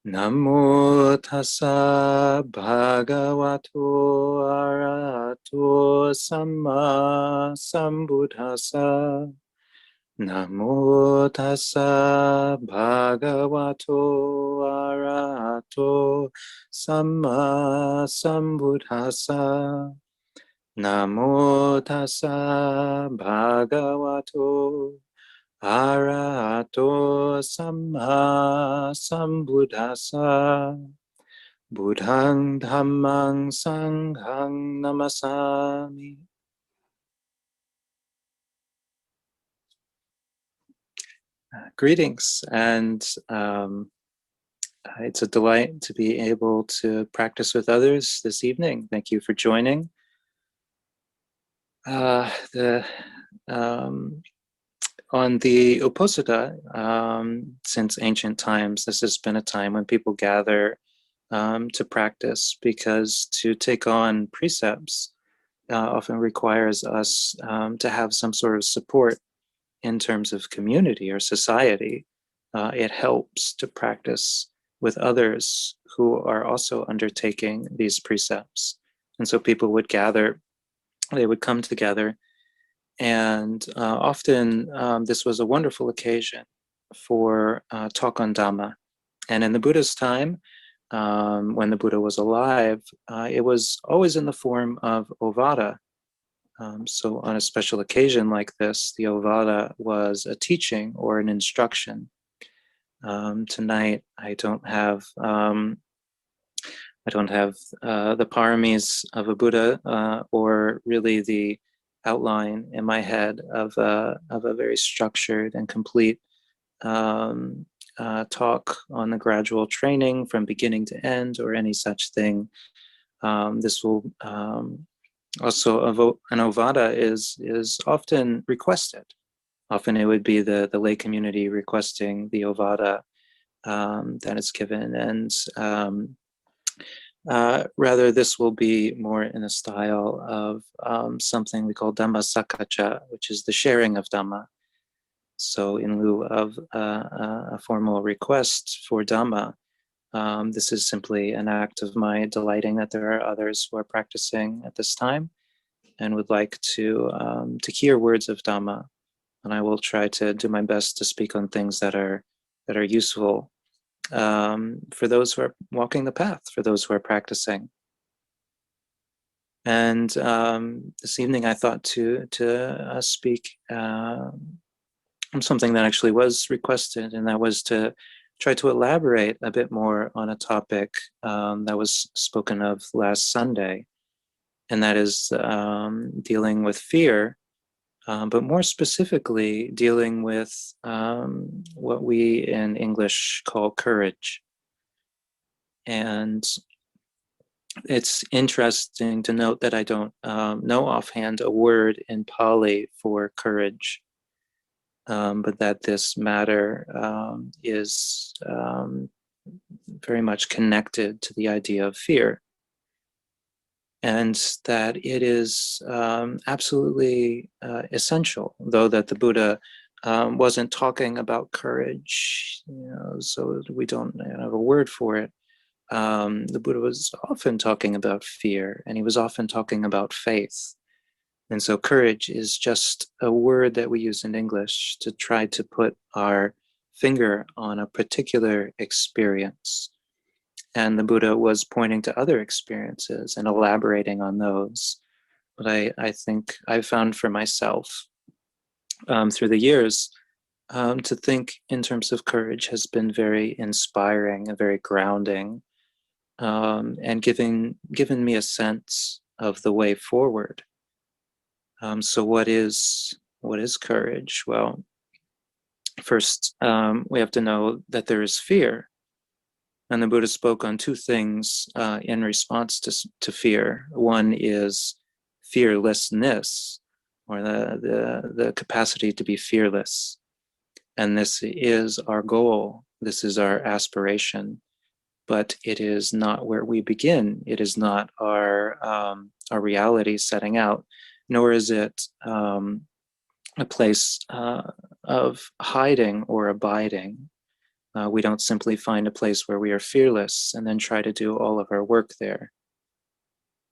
Namo tassa bhagavato arahato samma sambuddhassa. Namo tassa bhagavato arahato samma sambuddhassa. Namo tassa bhagavato arahato samma sambuddhassa. Buddhang dhammang sanghang namasami. Greetings, and it's a delight to be able to practice with others this evening. Thank you for joining. On the Uposatha, since ancient times, this has been a time when people gather to practice, because to take on precepts often requires us to have some sort of support in terms of community or society. It helps to practice with others who are also undertaking these precepts. And so people would gather, they would come together, and often this was a wonderful occasion for talk on Dhamma. And in the Buddha's time, when the Buddha was alive, it was always in the form of Ovada. So on a special occasion like this, the Ovada was a teaching or an instruction. Tonight, I don't have the paramis of a Buddha, or really the outline in my head of a very structured and complete talk on the gradual training from beginning to end, or any such thing. This will also, an Ovada is often requested. Often it would be the lay community requesting the Ovada that is given, and rather this will be more in a style of something we call Dhamma Sakacha, which is the sharing of Dhamma. So in lieu of a formal request for Dhamma, this is simply an act of my delighting that there are others who are practicing at this time and would like to hear words of Dhamma. And I will try to do my best to speak on things that are useful for those who are walking the path, for those who are practicing. And this evening I thought to speak on something that actually was requested, and that was to try to elaborate a bit more on a topic that was spoken of last Sunday, and that is dealing with fear, but more specifically dealing with what we in English call courage. And it's interesting to note that I don't know offhand a word in Pali for courage, but that this matter is very much connected to the idea of fear. And that it is absolutely essential, though that the Buddha wasn't talking about courage, so we don't have a word for it. The Buddha was often talking about fear, and he was often talking about faith. And so courage is just a word that we use in English to try to put our finger on a particular experience. And the Buddha was pointing to other experiences and elaborating on those. But I think I've found for myself through the years to think in terms of courage has been very inspiring and very grounding, and given me a sense of the way forward. So what is courage? Well, first we have to know that there is fear. And the Buddha spoke on two things in response to fear. One is fearlessness, or the capacity to be fearless. And this is our goal. This is our aspiration. But it is not where we begin. It is not our reality setting out, nor is it a place of hiding or abiding. We don't simply find a place where we are fearless and then try to do all of our work there.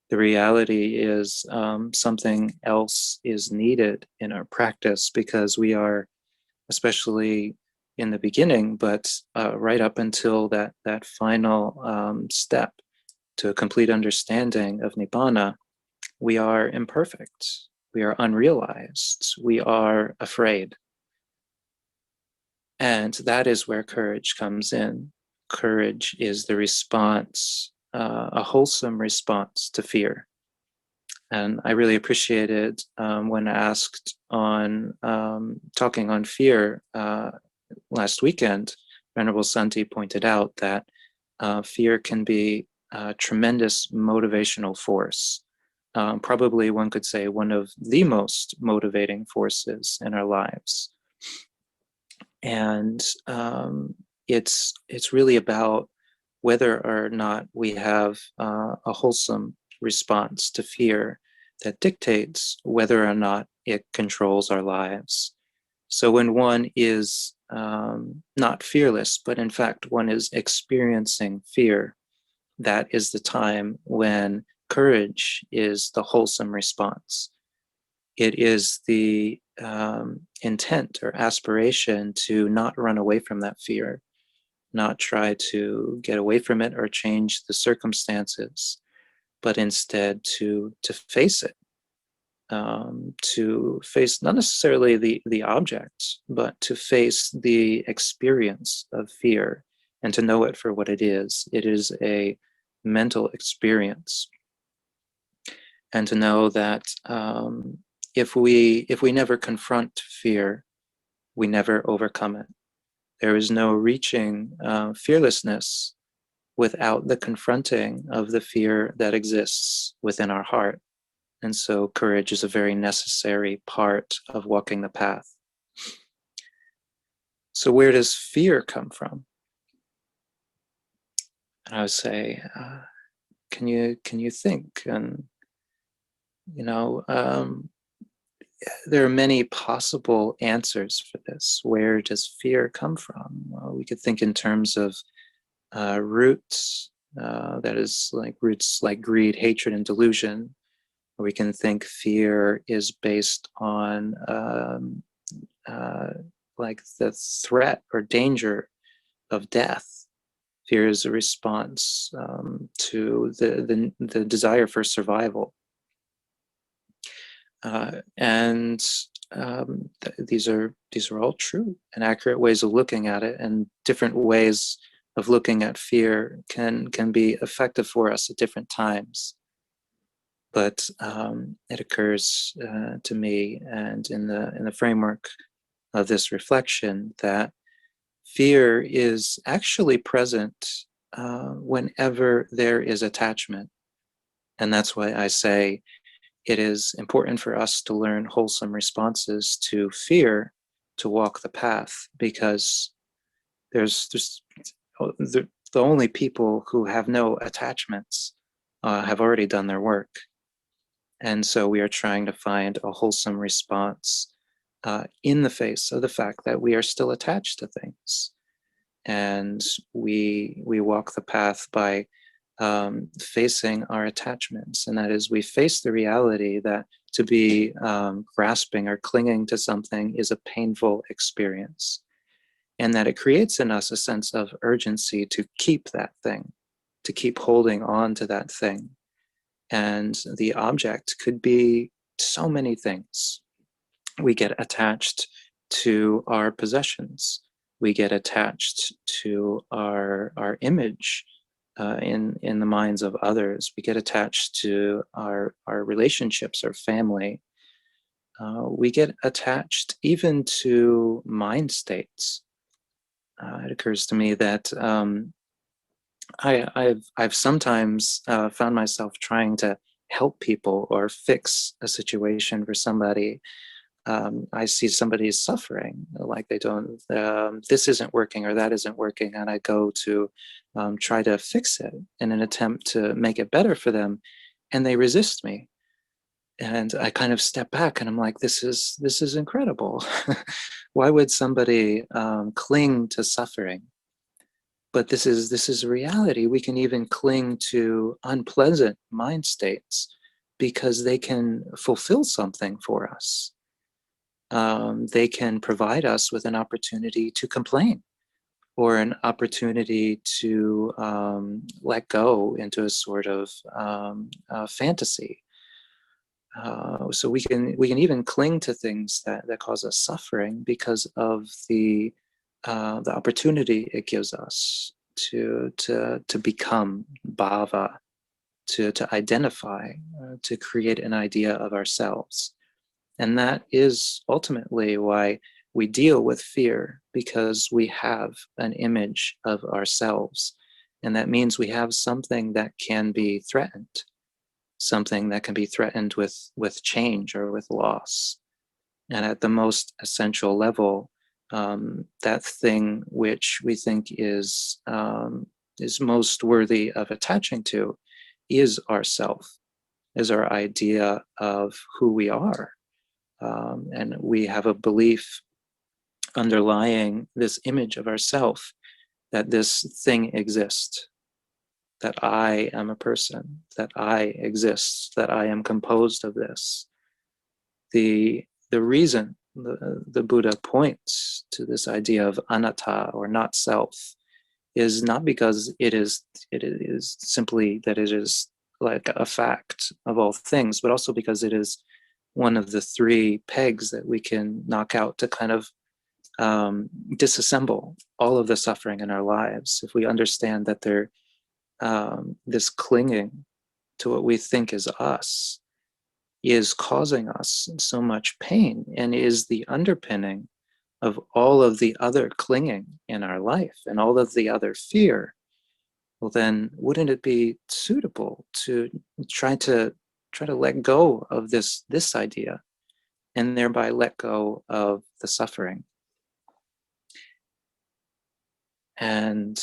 The reality is something else is needed in our practice, because we are, especially in the beginning, but right up until that final step to a complete understanding of Nibbana, we are imperfect. We are unrealized. We are afraid. And that is where courage comes in. Courage is the response, a wholesome response to fear. And I really appreciated when asked on talking on fear last weekend, Venerable Santi pointed out that fear can be a tremendous motivational force. Probably one could say one of the most motivating forces in our lives. And it's really about whether or not we have a wholesome response to fear that dictates whether or not it controls our lives. So when one is not fearless, but in fact one is experiencing fear, that is the time when courage is the wholesome response. It is the intent or aspiration to not run away from that fear, not try to get away from it or change the circumstances, but instead to face it, to face not necessarily the object, but to face the experience of fear and to know it for what it is. It is a mental experience, and to know that if we never confront fear, we never overcome it. There is no reaching fearlessness without the confronting of the fear that exists within our heart. And so courage is a very necessary part of walking the path. So where does fear come from? And I would say, can you think? And there are many possible answers for this. Where does fear come from? Well, we could think in terms of roots, that is like roots like greed, hatred, and delusion. We can think fear is based on like the threat or danger of death. Fear is a response to the desire for survival. These are all true and accurate ways of looking at it, and different ways of looking at fear can be effective for us at different times. But it occurs to me, and in the framework of this reflection, that fear is actually present whenever there is attachment. And that's why I say it is important for us to learn wholesome responses to fear to walk the path, because there's the only people who have no attachments have already done their work. And so we are trying to find a wholesome response in the face of the fact that we are still attached to things. And we walk the path by facing our attachments. And that is, we face the reality that to be grasping or clinging to something is a painful experience. And that it creates in us a sense of urgency to keep that thing, to keep holding on to that thing. And the object could be so many things. We get attached to our possessions. We get attached to our image in the minds of others. We get attached to our relationships, our family. We get attached even to mind states. It occurs to me that I've sometimes found myself trying to help people or fix a situation for somebody. I see somebody suffering, like they don't, this isn't working or that isn't working, and I go to try to fix it in an attempt to make it better for them, and they resist me. And I kind of step back and I'm like, this is incredible. Why would somebody cling to suffering? But this is reality. We can even cling to unpleasant mind states because they can fulfill something for us. They can provide us with an opportunity to complain or an opportunity to let go into a sort of fantasy. So we can even cling to things that cause us suffering because of the opportunity it gives us to become bhava, to identify, to create an idea of ourselves. And that is ultimately why we deal with fear, because we have an image of ourselves. And that means we have something that can be threatened, something that can be threatened with change or with loss. And at the most essential level, that thing which we think is most worthy of attaching to is ourself, is our idea of who we are. And we have a belief underlying this image of ourself that this thing exists, that I am a person, that I exist, that I am composed of this. The reason the Buddha points to this idea of anatta, or not self, is not because it is simply that it is like a fact of all things, but also because it is one of the three pegs that we can knock out to kind of disassemble all of the suffering in our lives. If we understand that this clinging to what we think is us is causing us so much pain and is the underpinning of all of the other clinging in our life and all of the other fear, well, then wouldn't it be suitable to try to let go of this idea and thereby let go of the suffering? And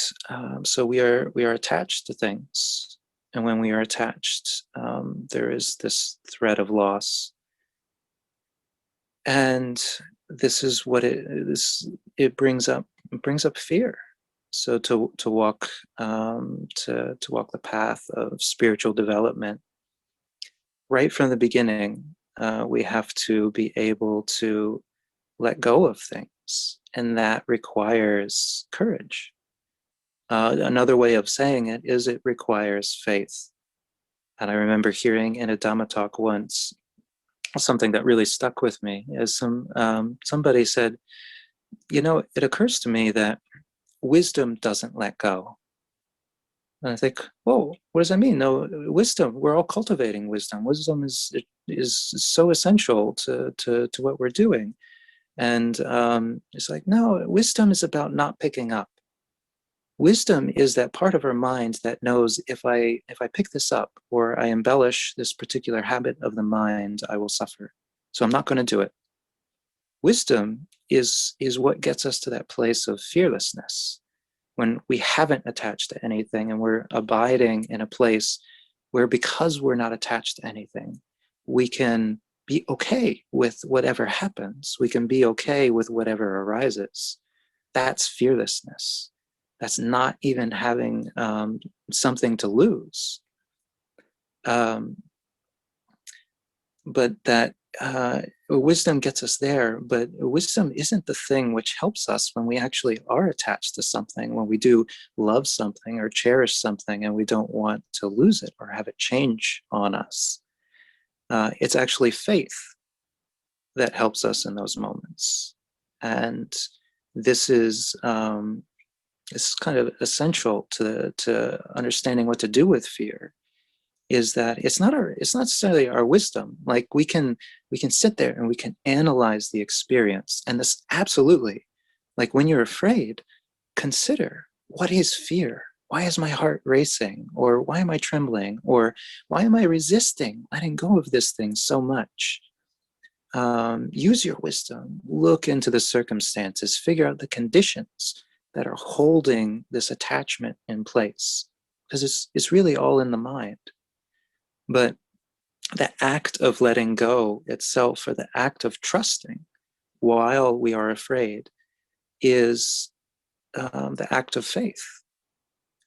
so we are attached to things, and when we are attached, there is this threat of loss. And this is what it brings up. It brings up fear. So to walk to walk the path of spiritual development, right from the beginning, we have to be able to let go of things, and that requires courage. Another way of saying it is it requires faith. And I remember hearing in a Dhamma talk once something that really stuck with me. Is somebody said, it occurs to me that wisdom doesn't let go. And I think, whoa, what does that mean? No, wisdom. We're all cultivating wisdom. Wisdom is so essential to what we're doing. And it's like, no, wisdom is about not picking up. Wisdom is that part of our mind that knows if I pick this up or I embellish this particular habit of the mind, I will suffer. So I'm not going to do it. Wisdom is what gets us to that place of fearlessness, when we haven't attached to anything and we're abiding in a place where, because we're not attached to anything, we can be okay with whatever happens. We can be okay with whatever arises. That's fearlessness. That's not even having something to lose. But that wisdom gets us there, but wisdom isn't the thing which helps us when we actually are attached to something, when we do love something or cherish something and we don't want to lose it or have it change on us. It's actually faith that helps us in those moments. And this is kind of essential to understanding what to do with fear, is that it's not necessarily our wisdom. Like we can sit there and we can analyze the experience. And this absolutely, like when you're afraid, consider, what is fear? Why is my heart racing? Or why am I trembling? Or why am I resisting letting go of this thing so much? Use your wisdom, look into the circumstances, figure out the conditions that are holding this attachment in place, because it's really all in the mind. But the act of letting go itself, or the act of trusting while we are afraid, is the act of faith.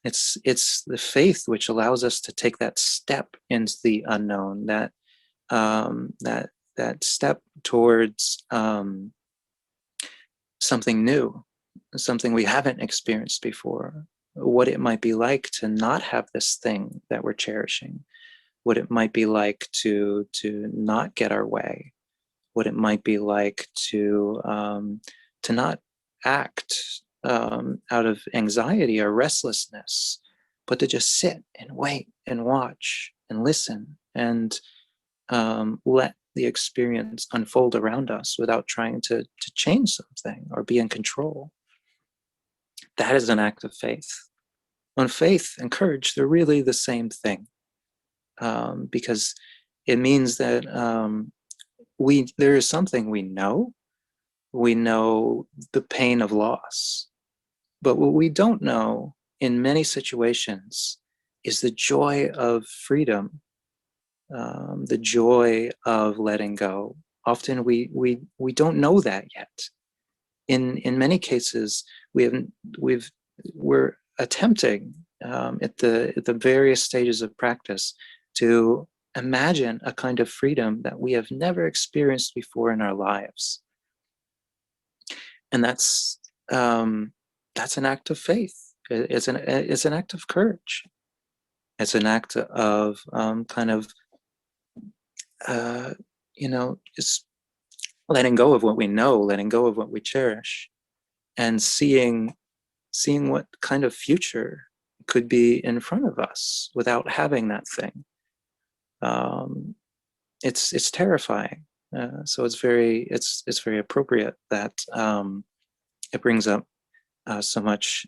It's the faith which allows us to take that step into the unknown, that that step towards something new, something we haven't experienced before. What it might be like to not have this thing that we're cherishing. What it might be like to not get our way. What it might be like to not act out of anxiety or restlessness, but to just sit and wait and watch and listen and let the experience unfold around us without trying to change something or be in control. That is an act of faith. On faith and courage, they're really the same thing, because it means that there is something we know. We know the pain of loss, but what we don't know in many situations is the joy of freedom, the joy of letting go. Often we don't know that yet. In many cases, we're attempting at the various stages of practice to imagine a kind of freedom that we have never experienced before in our lives, and that's an act of faith. It's an act of courage. It's an act of kind of just letting go of what we know, letting go of what we cherish, and seeing what kind of future could be in front of us without having that thing. It's terrifying. So it's very appropriate that it brings up so much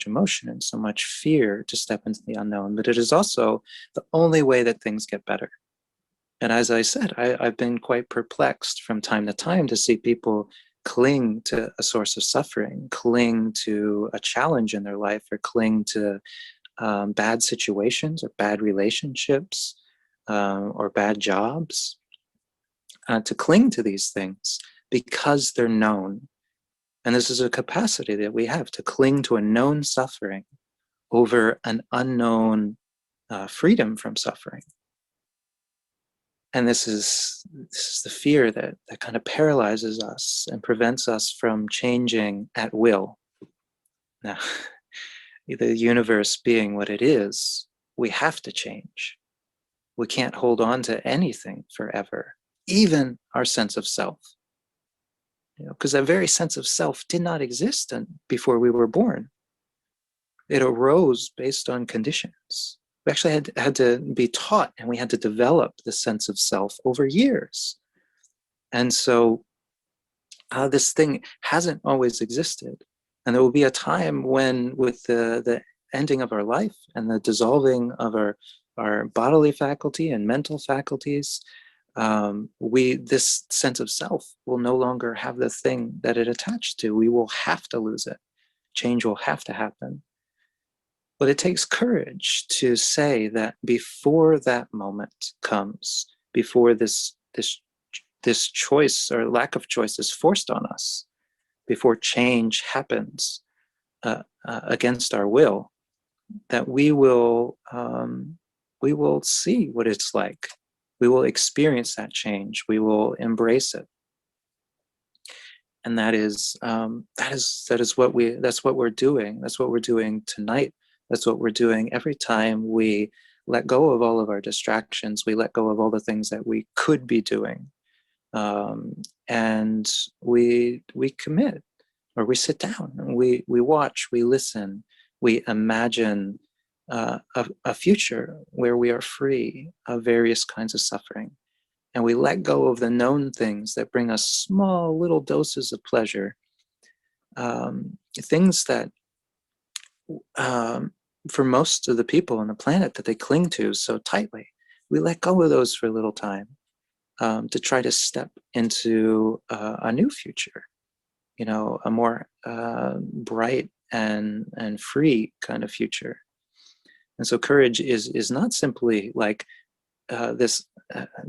emotion and so much fear to step into the unknown. But it is also the only way that things get better. And as I said, I've been quite perplexed from time to time to see people cling to a source of suffering, cling to a challenge in their life, or cling to bad situations or bad relationships or bad jobs, to cling to these things because they're known. And this is a capacity that we have to cling to a known suffering over an unknown freedom from suffering. And this is the fear that kind of paralyzes us and prevents us from changing at will. Now, the universe being what it is, we have to change. We can't hold on to anything forever, even our sense of self. Because that very sense of self did not exist before we were born. It arose based on conditions. We actually had to be taught, and we had to develop the sense of self over years. And so this thing hasn't always existed. And there will be a time when, with the ending of our life and the dissolving of our bodily faculty and mental faculties, this sense of self will no longer have the thing that it attached to. We will have to lose it. Change will have to happen. But it takes courage to say that before that moment comes, before this choice or lack of choice is forced on us, before change happens against our will, that we will see what it's like. We will experience that change. We will embrace it. And that's what we're doing. That's what we're doing tonight. That's what we're doing every time we let go of all of our distractions. We let go of all the things that we could be doing, and we commit, or we sit down and we watch, we listen, we imagine a future where we are free of various kinds of suffering. And we let go of the known things that bring us small little doses of pleasure, things that for most of the people on the planet that they cling to so tightly. We let go of those for a little time to try to step into a new future, a more bright and free kind of future. And so courage is not simply like this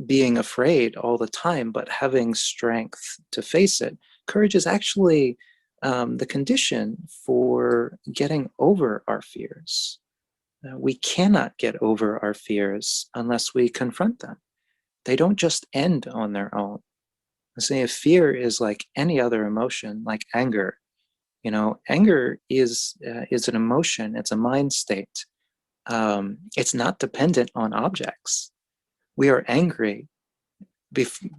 being afraid all the time, but having strength to face it. Courage is actually the condition for getting over our fears. We cannot get over our fears unless we confront them. They don't just end on their own. I say if fear is like any other emotion, like anger. Anger is an emotion. It's a mind state. It's not dependent on objects. We are angry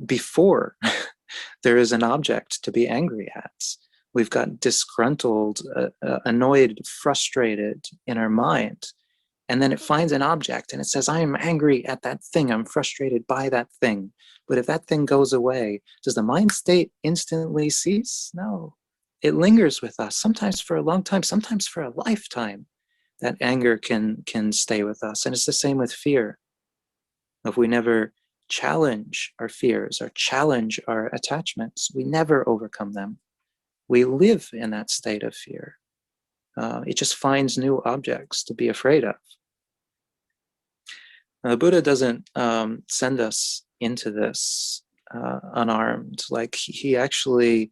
before there is an object to be angry at. We've got disgruntled, annoyed, frustrated in our mind. And then it finds an object and it says, I am angry at that thing. I'm frustrated by that thing. But if that thing goes away, does the mind state instantly cease? No. It lingers with us, sometimes for a long time, sometimes for a lifetime. That anger can stay with us. And it's the same with fear. If we never challenge our fears or challenge our attachments, we never overcome them. We live in that state of fear. It just finds new objects to be afraid of. Now, the Buddha doesn't send us into this unarmed. Like he actually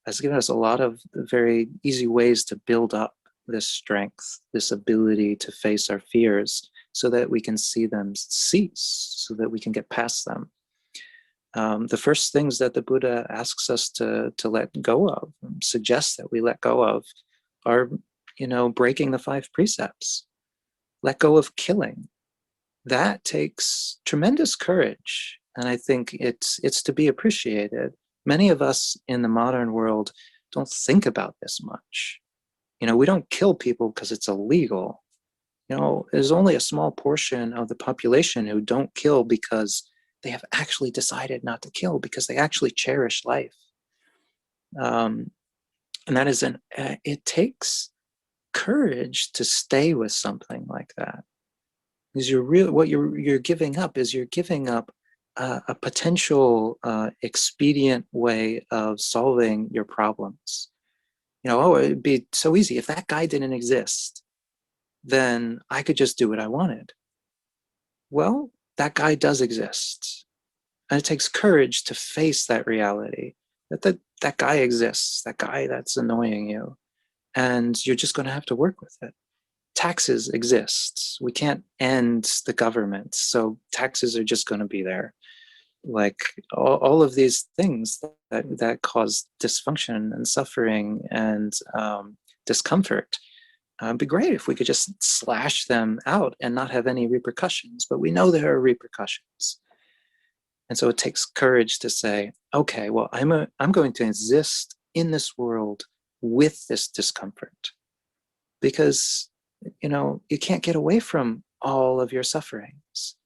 has given us a lot of very easy ways to build up this strength, this ability to face our fears so that we can see them cease, so that we can get past them. The first things that the Buddha asks us to let go of, suggests that we let go of, are, breaking the 5 precepts. Let go of killing. That takes tremendous courage, and I think it's to be appreciated. Many of us in the modern world don't think about this much. We don't kill people because it's illegal. There's only a small portion of the population who don't kill because they have actually decided not to kill, because they actually cherish life. And that is it takes courage to stay with something like that. Because what you're giving up is you're giving up a potential expedient way of solving your problems. It'd be so easy. If that guy didn't exist, then I could just do what I wanted. Well, that guy does exist. And it takes courage to face that reality, that guy exists, that guy that's annoying you. And you're just going to have to work with it. Taxes exist. We can't end the government. So taxes are just going to be there. Like all of these things that cause dysfunction and suffering and discomfort. It'd be great if we could just slash them out and not have any repercussions, but we know there are repercussions. And so it takes courage to say, okay, well, I'm going to exist in this world with this discomfort, because you can't get away from all of your sufferings.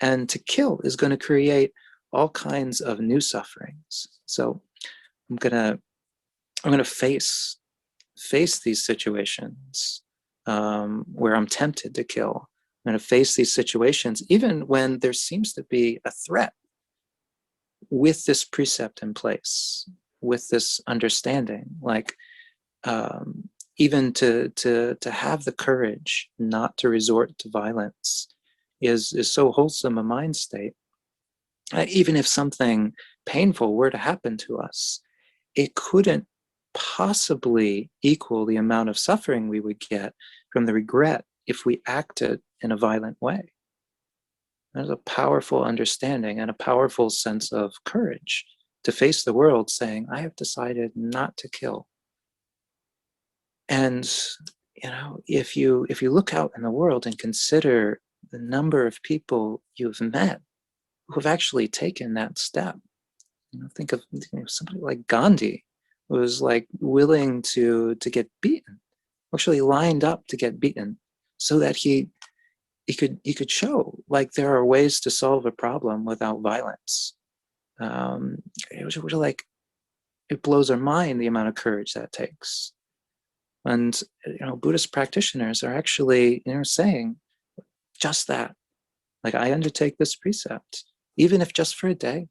And to kill is going to create all kinds of new sufferings. So I'm gonna face these situations where I'm tempted to kill. I'm going to face these situations even when there seems to be a threat, with this precept in place, with this understanding, like even to have the courage not to resort to violence is so wholesome a mind state. Even if something painful were to happen to us, it couldn't possibly equal the amount of suffering we would get from the regret if we acted in a violent way. There's a powerful understanding and a powerful sense of courage to face the world saying, I have decided not to kill. And if you look out in the world and consider the number of people you've met who have actually taken that step, think of somebody like Gandhi, who was like willing to get beaten, actually lined up to get beaten, so that he could show like there are ways to solve a problem without violence. It was really like, it blows our mind the amount of courage that takes. And Buddhist practitioners are actually saying just that. Like, I undertake this precept, even if just for a day,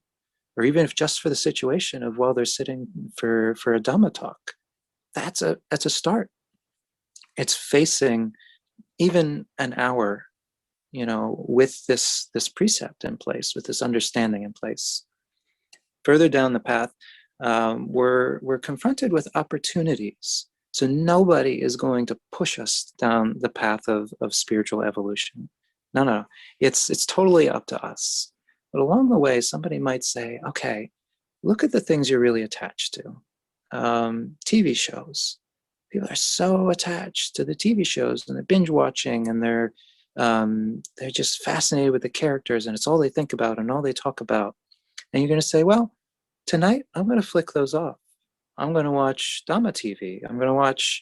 or even if just for the situation of while they're sitting for a Dhamma talk. That's a start. It's facing even an hour, with this precept in place, with this understanding in place. Further down the path, we're confronted with opportunities. So nobody is going to push us down the path of spiritual evolution. No, no, it's totally up to us. But along the way, somebody might say, okay, look at the things you're really attached to. TV shows. People are so attached to the TV shows, and they're binge watching, and they're just fascinated with the characters, and it's all they think about and all they talk about. And you're going to say, well, tonight I'm going to flick those off. I'm going to watch Dhamma TV. I'm going to watch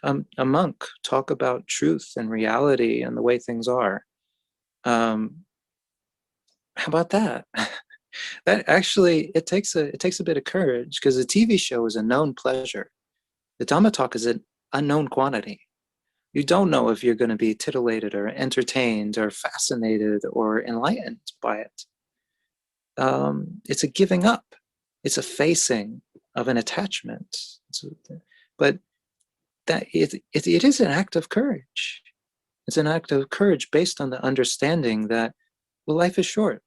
a monk talk about truth and reality and the way things are. How about that? That actually, it takes a bit of courage, because the TV show is a known pleasure. The Dhamma talk is an unknown quantity. You don't know if you're going to be titillated or entertained or fascinated or enlightened by it. It's a giving up. It's a facing of an attachment. But that it is an act of courage. It's an act of courage based on the understanding that, well, life is short.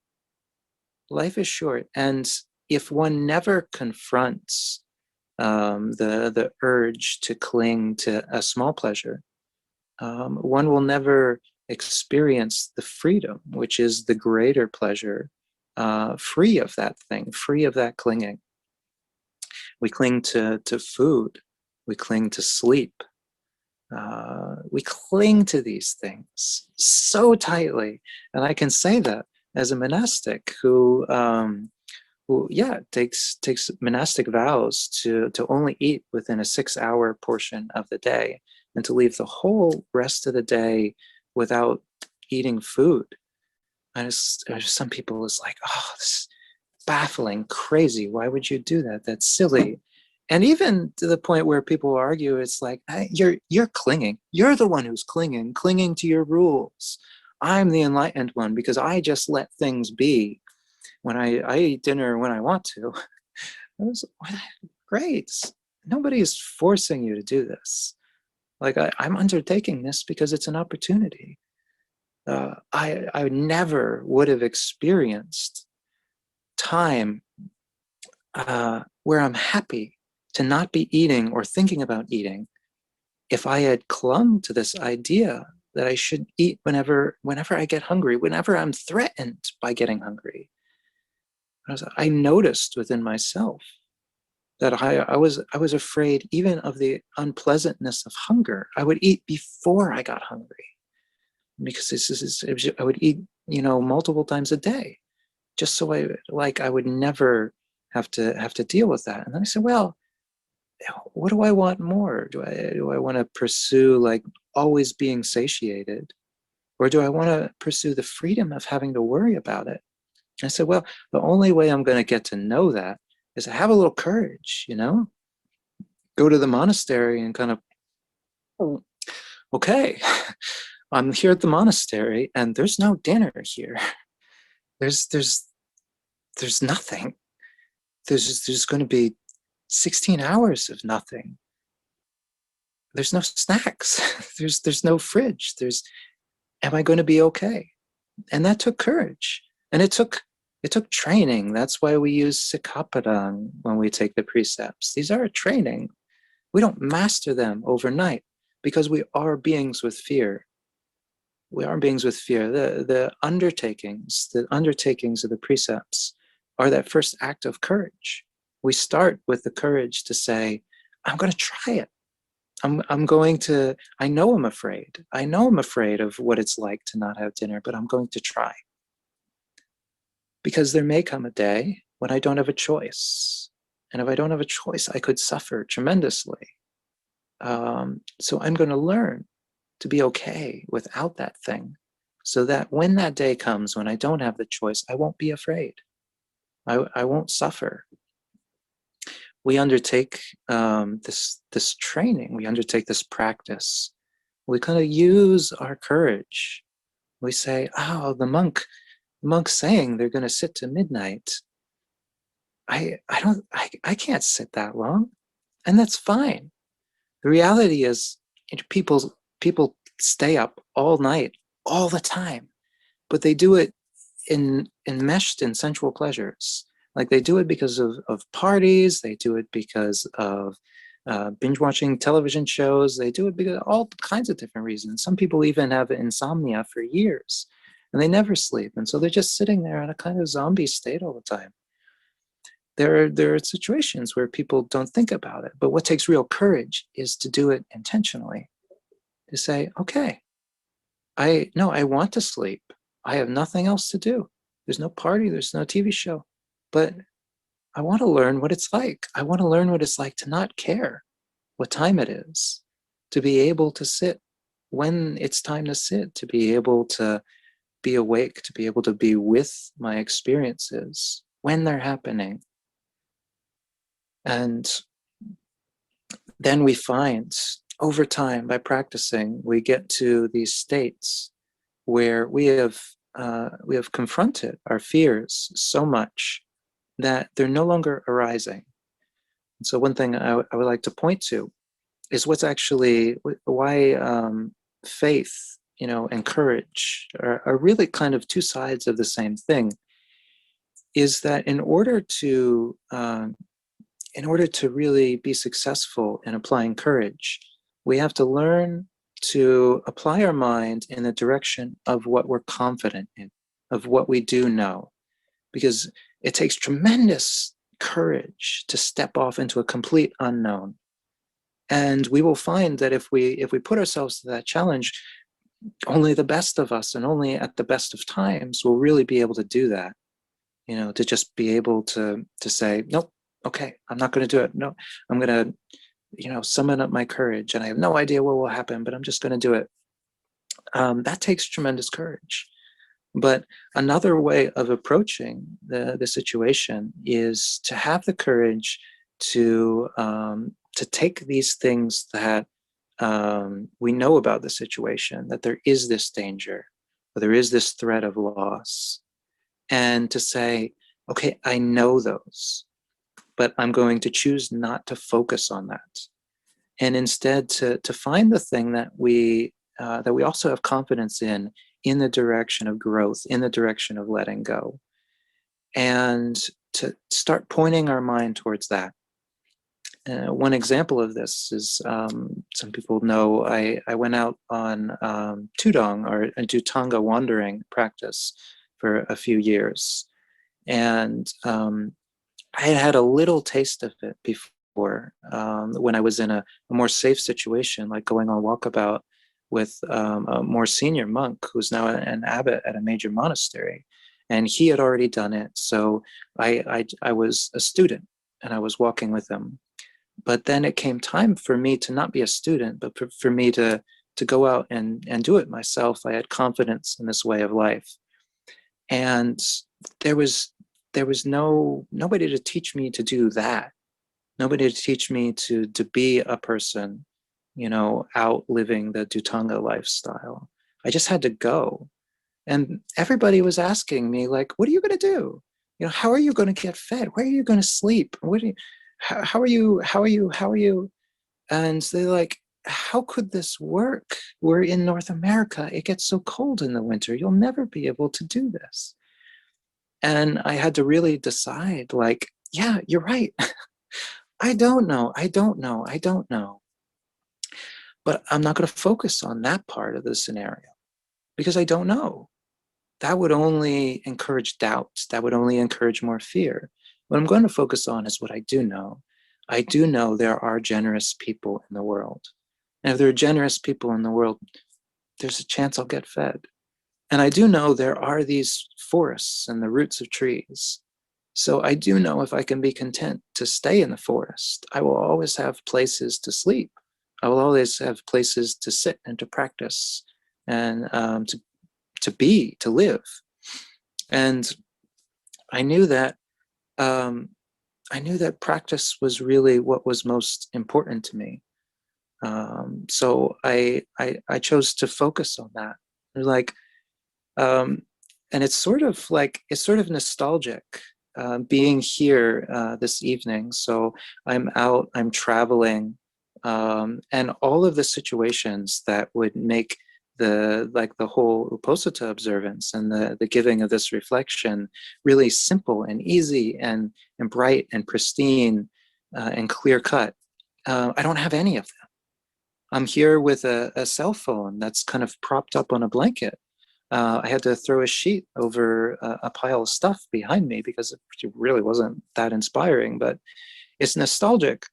Life is short. And if one never confronts the urge to cling to a small pleasure, one will never experience the freedom, which is the greater pleasure, free of that thing, free of that clinging. We cling to food. We cling to sleep. We cling to these things so tightly. And I can say that as a monastic who takes monastic vows to only eat within a 6-hour portion of the day, and to leave the whole rest of the day without eating food. And some people is like, oh, this is baffling, crazy. Why would you do that? That's silly. And even to the point where people argue, it's like, hey, you're clinging. You're the one who's clinging to your rules. I'm the enlightened one because I just let things be. When I eat dinner when I want to. It was great. Nobody is forcing you to do this. Like I'm undertaking this because it's an opportunity. I never would have experienced time where I'm happy to not be eating or thinking about eating if I had clung to this idea that I should eat whenever I get hungry, whenever I'm threatened by getting hungry. I noticed within myself that I was afraid even of the unpleasantness of hunger. I would eat before I got hungry, because I would eat, multiple times a day, just so I would never have to deal with that. And then I said, well, what do I want more? Do I want to pursue like always being satiated, or do I want to pursue the freedom of having to worry about it? I said, well, the only way I'm going to get to know that is to have a little courage, go to the monastery and kind of, okay, I'm here at the monastery and there's no dinner here. There's nothing. There's going to be 16 hours of nothing. There's no snacks. There's no fridge. Am I going to be okay? And that took courage. And it took training. That's why we use Sikapadang when we take the precepts. These are a training. We don't master them overnight because we are beings with fear. We are beings with fear. The undertakings of the precepts are that first act of courage. We start with the courage to say, I'm going to try it. I'm going to, I know I'm afraid. I know I'm afraid of what it's like to not have dinner, but I'm going to try. Because there may come a day when I don't have a choice. And if I don't have a choice, I could suffer tremendously. So I'm going to learn to be okay without that thing, so that when that day comes when I don't have the choice, I won't be afraid. I won't suffer. We undertake this training. We undertake this practice. We kind of use our courage. We say, oh, the monk's saying they're going to sit to midnight. I can't sit that long, and that's fine. The reality is, people stay up all night, all the time, but they do it enmeshed in sensual pleasures. Like they do it because of parties, they do it because of binge watching television shows, they do it because of all kinds of different reasons. Some people even have insomnia for years and they never sleep. And so they're just sitting there in a kind of zombie state all the time. There are situations where people don't think about it, but what takes real courage is to do it intentionally, to say, okay, I want to sleep. I have nothing else to do. There's no party, there's no TV show, but I want to learn what it's like. I want to learn what it's like to not care what time it is, to be able to sit when it's time to sit, to be able to be awake, to be able to be with my experiences when they're happening. And then we find over time, by practicing, we get to these states where we have confronted our fears so much that they're no longer arising. And so one thing I would like to point to is what's actually why faith, and courage are really kind of two sides of the same thing. Is that in order to really be successful in applying courage, we have to learn to apply our mind in the direction of what we're confident in, of what we do know, because it takes tremendous courage to step off into a complete unknown. And we will find that if we put ourselves to that challenge, only the best of us and only at the best of times will really be able to do that. To just be able to say, nope, okay, I'm not going to do it. No, I'm going to, summon up my courage, and I have no idea what will happen, but I'm just going to do it. That takes tremendous courage. But another way of approaching the situation is to have the courage to take these things that we know about the situation, that there is this danger, or there is this threat of loss, and to say, okay, I know those, but I'm going to choose not to focus on that, and instead to find the thing that we also have confidence in the direction of growth, in the direction of letting go, and to start pointing our mind towards that. One example of this is some people know I went out on Tudong, or a Dutanga wandering practice for a few years. And I had had a little taste of it before when I was in a more safe situation, like going on walkabout with a more senior monk who's now an abbot at a major monastery. And he had already done it. So I was a student and I was walking with him. But then it came time for me to not be a student, but for me to go out and do it myself. I had confidence in this way of life. And there was nobody to teach me to do that. Nobody to teach me to be a person, out living the Dutanga lifestyle. I just had to go. And everybody was asking me, like, what are you going to do? How are you going to get fed? Where are you going to sleep? How are you? And they're like, how could this work? We're in North America. It gets so cold in the winter. You'll never be able to do this. And I had to really decide, like, yeah, you're right. I don't know. But I'm not going to focus on that part of the scenario because I don't know. That would only encourage doubt. That would only encourage more fear. What I'm going to focus on is what I do know. I do know there are generous people in the world. And if there are generous people in the world, there's a chance I'll get fed. And I do know there are these forests and the roots of trees. So I do know if I can be content to stay in the forest, I will always have places to sleep. I will always have places to sit and to practice and to live. And I knew that practice was really what was most important to me. So I chose to focus on that. Like, and it's sort of nostalgic being here this evening. So I'm out, I'm traveling, and all of the situations that would make the whole Uposatha observance and the giving of this reflection really simple and easy and bright and pristine and clear cut. I don't have any of them. I'm here with a cell phone that's kind of propped up on a blanket. I had to throw a sheet over a pile of stuff behind me because it really wasn't that inspiring, but it's nostalgic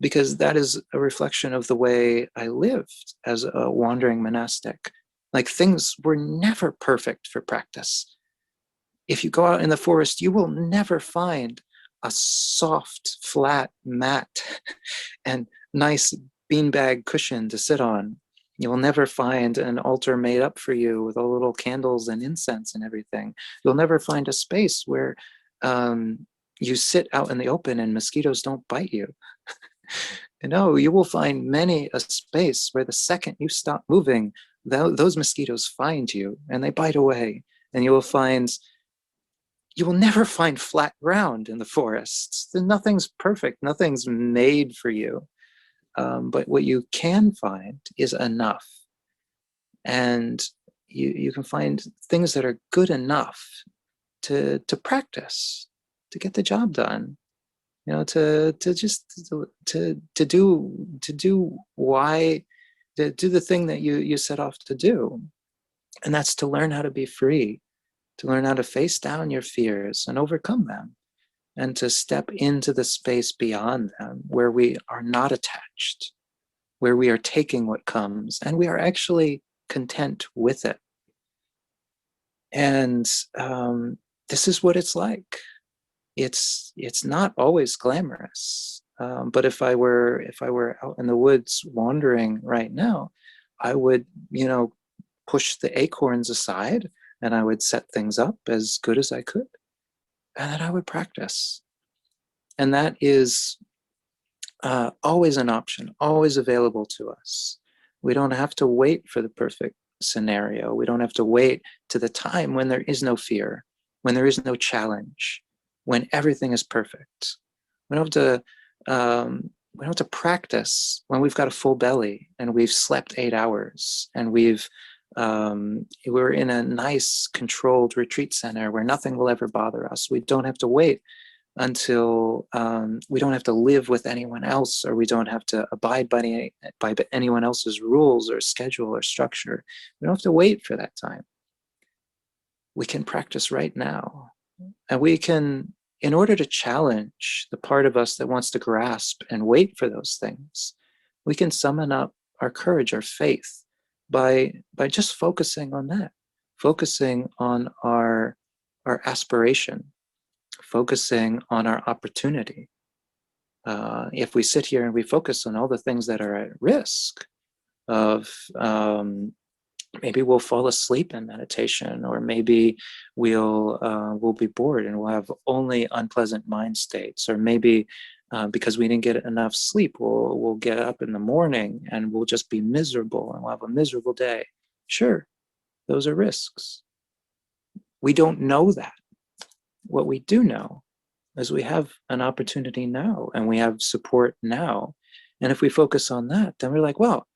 because that is a reflection of the way I lived as a wandering monastic. Like, things were never perfect for practice. If you go out in the forest, you will never find a soft, flat mat and nice beanbag cushion to sit on. You'll never find an altar made up for you with all little candles and incense and everything. You'll never find a space where you sit out in the open and mosquitoes don't bite you. No, you will find many a space where the second you stop moving, those mosquitoes find you and they bite away. And you will never find flat ground in the forests. Nothing's perfect, nothing's made for you. But what you can find is enough. And you can find things that are good enough to practice, to get the job done. To do the thing that you set off to do. And that's to learn how to be free, to learn how to face down your fears and overcome them, and to step into the space beyond them where we are not attached, where we are taking what comes and we are actually content with it. And this is what it's like. It's not always glamorous, but if I were out in the woods wandering right now, I would push the acorns aside and I would set things up as good as I could, and then I would practice. And that is always an option, always available to us. We don't have to wait for the perfect scenario. We don't have to wait to the time when there is no fear, when there is no challenge, when everything is perfect. We don't have to practice when we've got a full belly and we've slept 8 hours and we're in a nice controlled retreat center where nothing will ever bother us. We don't have to wait until we don't have to live with anyone else, or we don't have to abide by anyone else's rules or schedule or structure. We don't have to wait for that time. We can practice right now. And we can, in order to challenge the part of us that wants to grasp and wait for those things, we can summon up our courage, our faith, by just focusing on that, focusing on our aspiration, focusing on our opportunity. If we sit here and we focus on all the things that are at risk of, maybe we'll fall asleep in meditation, or maybe we'll be bored and we'll have only unpleasant mind states, or maybe because we didn't get enough sleep, we'll get up in the morning and we'll just be miserable and we'll have a miserable day. Sure, those are risks. We don't know that. What we do know is we have an opportunity now and we have support now. And if we focus on that, then we're like, well,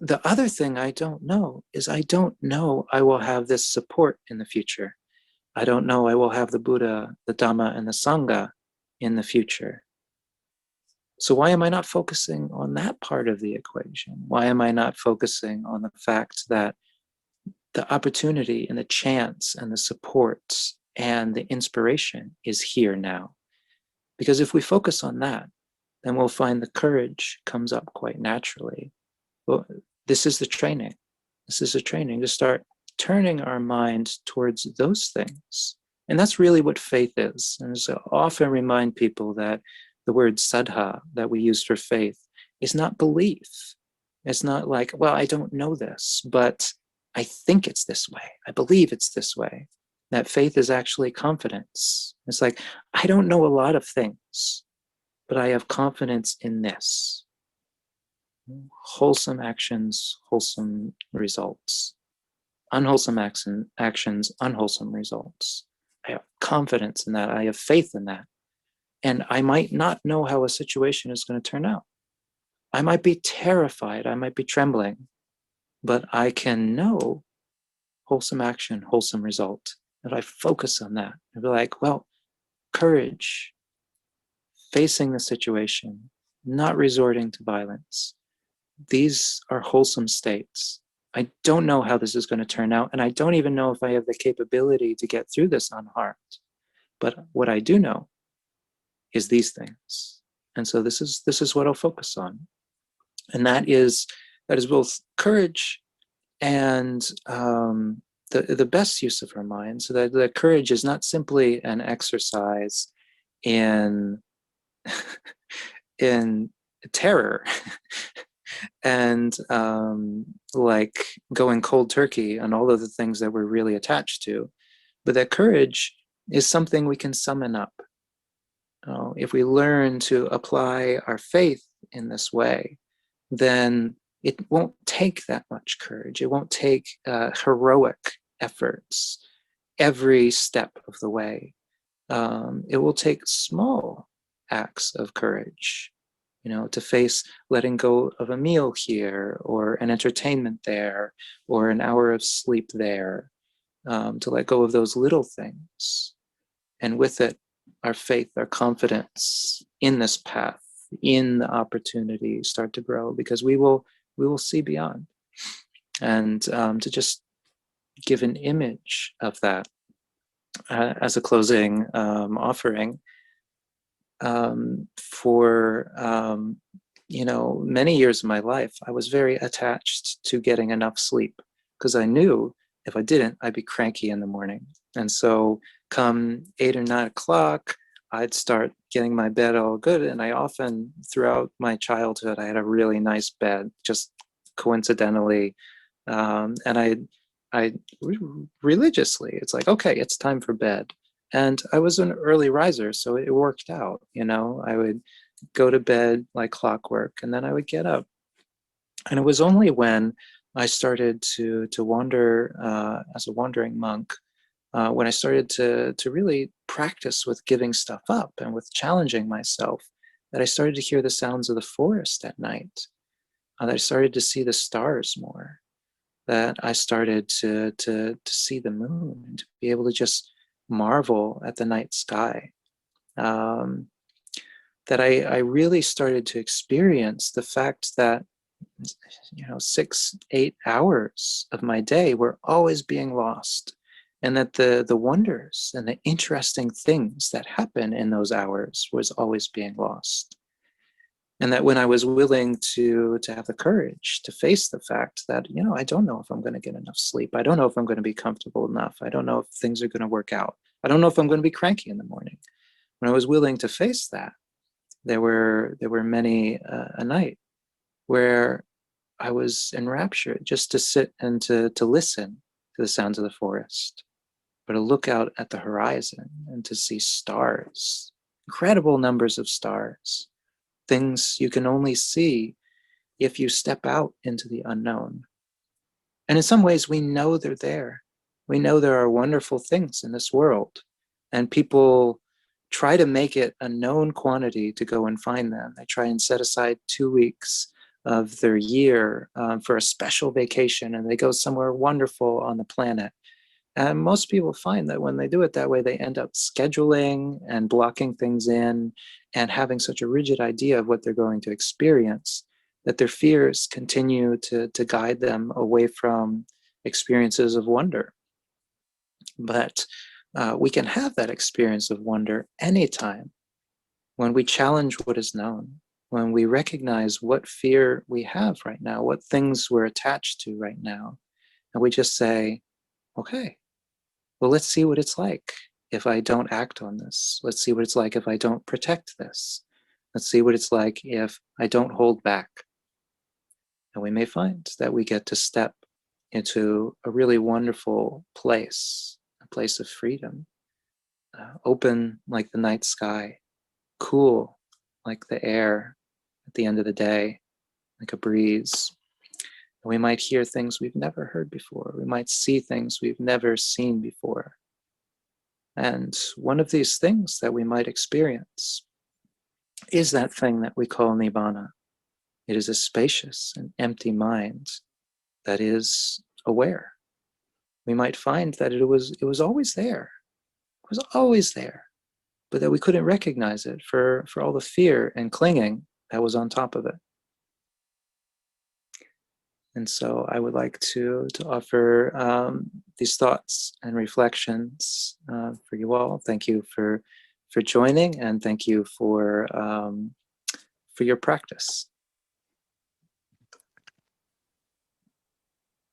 the other thing I don't know is I don't know I will have this support in the future. I don't know I will have the Buddha, the Dhamma, and the Sangha in the future. So why am I not focusing on that part of the equation? Why am I not focusing on the fact that the opportunity and the chance and the support and the inspiration is here now? Because if we focus on that, then we'll find the courage comes up quite naturally. Well, this is the training. This is a training to start turning our mind towards those things. And that's really what faith is. And so I often remind people that the word saddha that we use for faith is not belief. It's not like, well, I don't know this, but I think it's this way. I believe it's this way. That faith is actually confidence. It's like, I don't know a lot of things, but I have confidence in this. Wholesome actions, wholesome results. Unwholesome actions, unwholesome results. I have confidence in that. I have faith in that. And I might not know how a situation is going to turn out. I might be terrified. I might be trembling. but I can know wholesome action, wholesome result. If I focus on that, I'd be like, well, courage, facing the situation, not resorting to violence. These are wholesome states. I don't know how this is going to turn out, and I don't even know if I have the capability to get through this unharmed. But what I do know is these things. And so this is what I'll focus on. And that is both courage and the best use of our mind. So that courage is not simply an exercise in in terror and like going cold turkey on all of the things that we're really attached to, but that courage is something we can summon up. If we learn to apply our faith in this way, then it won't take that much courage. It won't take heroic efforts every step of the way. It will take small acts of courage, to face letting go of a meal here, or an entertainment there, or an hour of sleep there, to let go of those little things. And with it, our faith, our confidence in this path, in the opportunity start to grow, because we will see beyond. And to just give an image of that as a closing offering, for many years of my life, I was very attached to getting enough sleep, because I knew if I didn't, I'd be cranky in the morning. And so come 8 or 9 o'clock, I'd start getting my bed all good. And I often, throughout my childhood, I had a really nice bed, just coincidentally. And I religiously, it's like, okay, it's time for bed. And I was an early riser, so it worked out. I would go to bed like clockwork, and then I would get up. And it was only when I started to wander as a wandering monk, when I started to really practice with giving stuff up and with challenging myself, that I started to hear the sounds of the forest at night. That I started to see the stars more. That I started to see the moon, and to be able to just marvel at the night sky. Um, that I really started to experience the fact that 6, 8 hours of my day were always being lost, and that the wonders and the interesting things that happen in those hours was always being lost. And that when I was willing to have the courage to face the fact that, I don't know if I'm going to get enough sleep, I don't know if I'm going to be comfortable enough, I don't know if things are going to work out, I don't know if I'm going to be cranky in the morning. When I was willing to face that, there were many a night where I was enraptured just to sit and to listen to the sounds of the forest, but to look out at the horizon and to see stars, incredible numbers of stars, things you can only see if you step out into the unknown. And in some ways, we know they're there. We know there are wonderful things in this world, and people try to make it a known quantity to go and find them. They try and set aside 2 weeks of their year for a special vacation, and they go somewhere wonderful on the planet. And most people find that when they do it that way, they end up scheduling and blocking things in and having such a rigid idea of what they're going to experience, that their fears continue to guide them away from experiences of wonder. But we can have that experience of wonder anytime, when we challenge what is known, when we recognize what fear we have right now, what things we're attached to right now, and we just say, okay, well, let's see what it's like if I don't act on this. Let's see what it's like if I don't protect this. Let's see what it's like if I don't hold back. And we may find that we get to step into a really wonderful place, a place of freedom, open like the night sky, cool like the air at the end of the day, like a breeze. And we might hear things we've never heard before. We might see things we've never seen before. And one of these things that we might experience is that thing that we call nibbana. It is a spacious and empty mind that is aware. We might find that it was always there. It was always there, but that we couldn't recognize it for all the fear and clinging that was on top of it. And so I would like to offer these thoughts and reflections for you all. Thank you for joining, and thank you for your practice.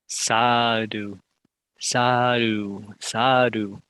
Sadhu, sadhu, sadhu.